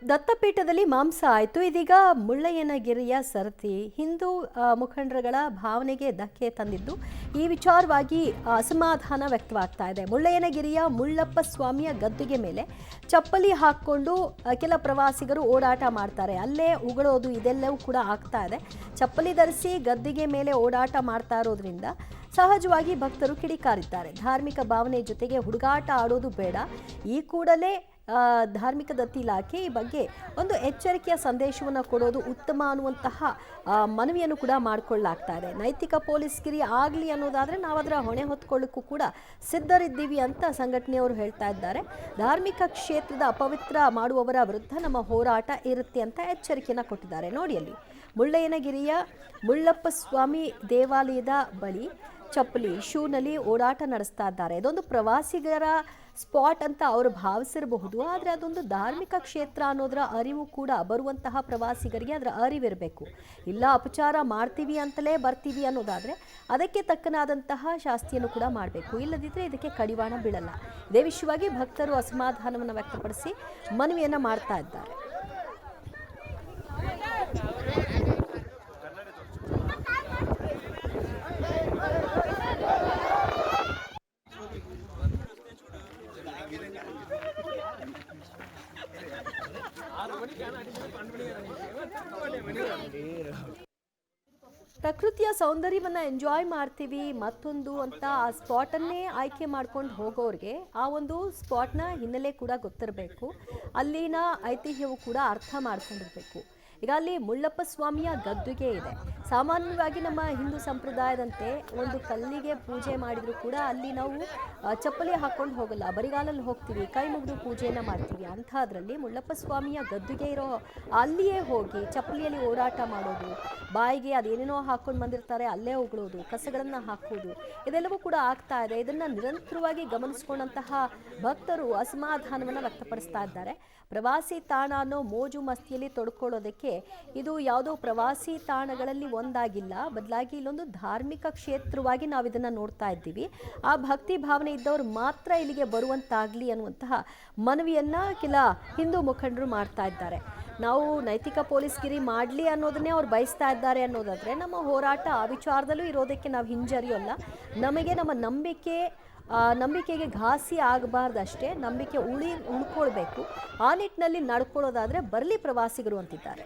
ದತ್ತಪೀಠದಲ್ಲಿ ಮಾಂಸ ಆಯಿತು. ಇದೀಗ ಮುಳ್ಳಯ್ಯನಗಿರಿಯ ಸರತಿ ಹಿಂದೂ ಮುಖಂಡರುಗಳ ಭಾವನೆಗೆ ಧಕ್ಕೆ ತಂದಿದ್ದು ಈ ವಿಚಾರವಾಗಿ ಅಸಮಾಧಾನ ವ್ಯಕ್ತವಾಗ್ತಾ ಇದೆ. ಮುಳ್ಳಯ್ಯನಗಿರಿಯ ಮುಳ್ಳಪ್ಪ ಸ್ವಾಮಿಯ ಗದ್ದುಗೆ ಮೇಲೆ ಚಪ್ಪಲಿ ಹಾಕ್ಕೊಂಡು ಕೆಲ ಪ್ರವಾಸಿಗರು ಓಡಾಟ ಮಾಡ್ತಾರೆ. ಅಲ್ಲೇ ಉಗುಳೋದು ಇದೆಲ್ಲವೂ ಕೂಡ ಆಗ್ತಾ ಇದೆ. ಚಪ್ಪಲಿ ಧರಿಸಿ ಗದ್ದುಗೆ ಮೇಲೆ ಓಡಾಟ ಮಾಡ್ತಾ ಇರೋದ್ರಿಂದ ಸಹಜವಾಗಿ ಭಕ್ತರು ಕಿಡಿಕಾರಿದ್ದಾರೆ. ಧಾರ್ಮಿಕ ಭಾವನೆ ಜೊತೆಗೆ ಹುಡುಗಾಟ ಆಡೋದು ಬೇಡ. ಈ ಕೂಡಲೇ ಧಾರ್ಮಿಕ ದತ್ತಿ ಇಲಾಖೆ ಈ ಬಗ್ಗೆ ಒಂದು ಎಚ್ಚರಿಕೆಯ ಸಂದೇಶವನ್ನು ಕೊಡೋದು ಉತ್ತಮ ಅನ್ನುವಂತಹ ಮನವಿಯನ್ನು ಕೂಡ ಮಾಡಿಕೊಳ್ಳಲಾಗ್ತಾ ಇದೆ. ನೈತಿಕ ಪೊಲೀಸ್ಗಿರಿ ಆಗಲಿ ಅನ್ನೋದಾದರೆ ನಾವು ಅದರ ಹೊಣೆ ಹೊತ್ಕೊಳ್ಳಿಕ್ಕೂ ಕೂಡ ಸಿದ್ಧರಿದ್ದೀವಿ ಅಂತ ಸಂಘಟನೆಯವರು ಹೇಳ್ತಾ ಇದ್ದಾರೆ. ಧಾರ್ಮಿಕ ಕ್ಷೇತ್ರದ ಅಪವಿತ್ರ ಮಾಡುವವರ ವಿರುದ್ಧ ನಮ್ಮ ಹೋರಾಟ ಇರುತ್ತೆ ಅಂತ ಎಚ್ಚರಿಕೆಯನ್ನು ಕೊಟ್ಟಿದ್ದಾರೆ. ನೋಡಿ ಅಲ್ಲಿ ಮುಳ್ಳಯ್ಯನಗಿರಿಯ ಮುಳ್ಳಪ್ಪ ಸ್ವಾಮಿ ದೇವಾಲಯದ ಬಳಿ ಚಪ್ಪಲಿ ಶೂನಲ್ಲಿ ಓಡಾಟ ನಡೆಸ್ತಾ ಇದ್ದಾರೆ. ಇದೊಂದು ಪ್ರವಾಸಿಗರ ಸ್ಪಾಟ್ ಅಂತ ಅವರು ಭಾವಿಸಿರಬಹುದು, ಆದರೆ ಅದೊಂದು ಧಾರ್ಮಿಕ ಕ್ಷೇತ್ರ ಅನ್ನೋದರ ಅರಿವು ಕೂಡ ಬರುವಂತಹ ಪ್ರವಾಸಿಗರಿಗೆ ಅದರ ಅರಿವಿರಬೇಕು. ಇಲ್ಲ ಅಪಚಾರ ಮಾಡ್ತೀವಿ ಅಂತಲೇ ಬರ್ತೀವಿ ಅನ್ನೋದಾದರೆ ಅದಕ್ಕೆ ತಕ್ಕನಾದಂತಹ ಶಾಸ್ತಿಯನ್ನು ಕೂಡ ಮಾಡಬೇಕು. ಇಲ್ಲದಿದ್ದರೆ ಇದಕ್ಕೆ ಕಡಿವಾಣ ಬೀಳಲ್ಲ. ಇದೇ ವಿಷಯವಾಗಿ ಭಕ್ತರು ಅಸಮಾಧಾನವನ್ನು ವ್ಯಕ್ತಪಡಿಸಿ ಮನವಿಯನ್ನು ಮಾಡ್ತಾ ಇದ್ದಾರೆ. ಪ್ರಕೃತಿಯ ಸೌಂದರ್ಯವನ್ನು ಎಂಜಾಯ್ ಮಾಡ್ತೀವಿ ಮತ್ತೊಂದು ಅಂತ ಆ ಸ್ಪಾಟನ್ನೇ ಆಯ್ಕೆ ಮಾಡ್ಕೊಂಡು ಹೋಗೋರಿಗೆ ಆ ಒಂದು ಸ್ಪಾಟ್ನ ಹಿನ್ನೆಲೆ ಕೂಡ ಗೊತ್ತಿರಬೇಕು. ಅಲ್ಲಿನ ಐತಿಹ್ಯವು ಕೂಡ ಅರ್ಥ ಮಾಡ್ಕೊಂಡಿರ್ಬೇಕು. ಈಗ ಅಲ್ಲಿ ಮುಳ್ಳಪ್ಪ ಸ್ವಾಮಿಯ ಗದ್ದುಗೆ ಇದೆ. ಸಾಮಾನ್ಯವಾಗಿ ನಮ್ಮ ಹಿಂದೂ ಸಂಪ್ರದಾಯದಂತೆ ಒಂದು ಕಲ್ಲಿಗೆ ಪೂಜೆ ಮಾಡಿದರೂ ಕೂಡ ಅಲ್ಲಿ ನಾವು ಚಪ್ಪಲಿ ಹಾಕ್ಕೊಂಡು ಹೋಗಲ್ಲ, ಬರಿಗಾಲಲ್ಲಿ ಹೋಗ್ತೀವಿ, ಕೈ ಮುಗಿದು ಪೂಜೆಯನ್ನು ಮಾಡ್ತೀವಿ. ಅಂಥದ್ರಲ್ಲಿ ಮುಳ್ಳಪ್ಪ ಸ್ವಾಮಿಯ ಗದ್ದುಗೆ ಇರೋ ಅಲ್ಲಿಯೇ ಹೋಗಿ ಚಪ್ಪಲಿಯಲ್ಲಿ ಓಡಾಟ ಮಾಡೋದು, ಬಾಯಿಗೆ ಅದೇನೇನೋ ಹಾಕ್ಕೊಂಡು ಬಂದಿರ್ತಾರೆ ಅಲ್ಲೇ ಉಗುಳೋದು, ಕಸಗಳನ್ನು ಹಾಕೋದು, ಇದೆಲ್ಲವೂ ಕೂಡ ಆಗ್ತಾ ಇದೆ. ಇದನ್ನು ನಿರಂತರವಾಗಿ ಗಮನಿಸ್ಕೊಂಡಂತಹ ಭಕ್ತರು ಅಸಮಾಧಾನವನ್ನು ವ್ಯಕ್ತಪಡಿಸ್ತಾ ಇದ್ದಾರೆ. ಪ್ರವಾಸಿ ತಾಣ ಅನ್ನೋ ಮೋಜು ಮಸ್ತಿಯಲ್ಲಿ ತೊಡ್ಕೊಳ್ಳೋದಕ್ಕೆ ಇದು ಯಾವುದೋ ಪ್ರವಾಸಿ ತಾಣಗಳಲ್ಲಿ ಒಂದಾಗಿಲ್ಲ, ಬದಲಾಗಿ ಇಲ್ಲೊಂದು ಧಾರ್ಮಿಕ ಕ್ಷೇತ್ರವಾಗಿ ನಾವು ಇದನ್ನು ನೋಡ್ತಾ ಇದ್ದೀವಿ. ಆ ಭಕ್ತಿ ಭಾವನೆ ಇದ್ದವರು ಮಾತ್ರ ಇಲ್ಲಿಗೆ ಬರುವಂತಾಗಲಿ ಅನ್ನುವಂತಹ ಮನವಿಯನ್ನು ಕೆಲ ಹಿಂದೂ ಮುಖಂಡರು ಮಾಡ್ತಾ ಇದ್ದಾರೆ. ನಾವು ನೈತಿಕ ಪೊಲೀಸ್ಗಿರಿ ಮಾಡಲಿ ಅನ್ನೋದನ್ನೇ ಅವ್ರು ಬಯಸ್ತಾ ಇದ್ದಾರೆ ಅನ್ನೋದಾದರೆ ನಮ್ಮ ಹೋರಾಟ ಆ ವಿಚಾರದಲ್ಲೂ ಇರೋದಕ್ಕೆ ನಾವು ಹಿಂಜರಿಯೋಲ್ಲ. ನಮಗೆ ನಮ್ಮ ನಂಬಿಕೆಗೆ ಘಾಸಿ ಆಗಬಾರ್ದಷ್ಟೇ, ನಂಬಿಕೆ ಉಳ್ಕೊಳ್ಬೇಕು. ಆ ನಿಟ್ಟಿನಲ್ಲಿ ನಡ್ಕೊಳ್ಳೋದಾದರೆ ಬರಲಿ ಪ್ರವಾಸಿಗರು ಅಂತಿದ್ದಾರೆ.